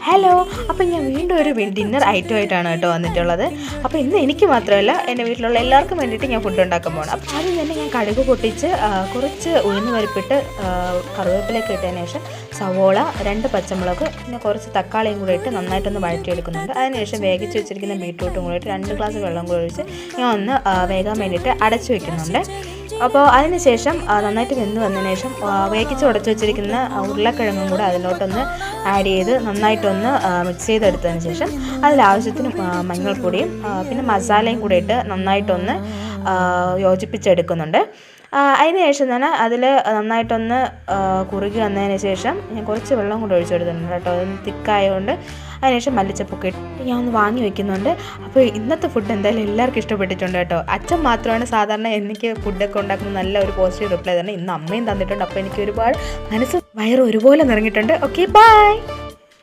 Hello, അപ്പം ഞാൻ വീണ്ടും ഒരു ഡിന്നർ ഐറ്റം ആയിട്ടാണ് കേട്ടോ വന്നിട്ടുള്ളത്. അപ്പോൾ ഇന്ന് എനിക്ക് മാത്രമല്ല എൻ്റെ വീട്ടിലുള്ള എല്ലാവർക്കും വേണ്ടിയിട്ട് ഞാൻ ഫുഡ് ഉണ്ടാക്കാൻ പോകണം. അപ്പോൾ ആദ്യം തന്നെ ഞാൻ കടുക് പൊട്ടിച്ച് കുറച്ച് ഉഴുന്ന് പരിപ്പിട്ട് കറിവേപ്പിലേക്ക് ഇട്ടതിന് ശേഷം സവോള, 2 പച്ചമുളക്, പിന്നെ കുറച്ച് തക്കാളിയും കൂടെ ഇട്ട് നന്നായിട്ടൊന്ന് വഴറ്റിയെടുക്കുന്നുണ്ട്. അതിനുശേഷം വേവിച്ച് വെച്ചിരിക്കുന്ന ബീട്രൂട്ടും കൂടെ ഇട്ട് 2 ഗ്ലാസ് വെള്ളം കൂടെ ഒഴിച്ച് ഞാൻ ഒന്ന് വേകാൻ വേണ്ടിയിട്ട് അടച്ചു വയ്ക്കുന്നുണ്ട്. അപ്പോൾ അതിനുശേഷം നന്നായിട്ട് വെന്ത് വന്നതിന് ശേഷം വേവിച്ച് ഉടച്ചു വെച്ചിരിക്കുന്ന ഉരുളക്കിഴങ്ങും കൂടെ അതിലോട്ടൊന്ന് ആഡ് ചെയ്ത് നന്നായിട്ടൊന്ന് മിക്സ് ചെയ്തെടുത്തതിന് ശേഷം അതിലാവശ്യത്തിന് മഞ്ഞൾപ്പൊടിയും പിന്നെ മസാലയും കൂടെ ഇട്ട് നന്നായിട്ടൊന്ന് യോജിപ്പിച്ചെടുക്കുന്നുണ്ട്. അതിന് ശേഷം തന്നെ അതിൽ നന്നായിട്ടൊന്ന് കുറുകി വന്നതിന് ശേഷം ഞാൻ കുറച്ച് വെള്ളം കൂടെ ഒഴിച്ചെടുത്തിട്ടുണ്ട് കേട്ടോ. അതൊന്ന് തിക്കായതുകൊണ്ട് അതിനുശേഷം മല്ലിച്ചപ്പൊക്കെ ഇട്ട് ഞാൻ ഒന്ന് വാങ്ങി വെക്കുന്നുണ്ട്. അപ്പോൾ ഇന്നത്തെ ഫുഡ് എന്തായാലും എല്ലാവർക്കും ഇഷ്ടപ്പെട്ടിട്ടുണ്ട് കേട്ടോ. അച്ഛൻ മാത്രമാണ് സാധാരണ എനിക്ക് ഫുഡൊക്കെ ഉണ്ടാക്കുന്ന നല്ല ഒരു പോസിറ്റീവ് റിപ്ലൈ തന്നെ. ഇന്ന് അമ്മയും തന്നിട്ടുണ്ട്. അപ്പോൾ എനിക്ക് ഒരുപാട് മനസ്സും വയറും ഒരുപോലെ നിറങ്ങിയിട്ടുണ്ട്. Okay, by.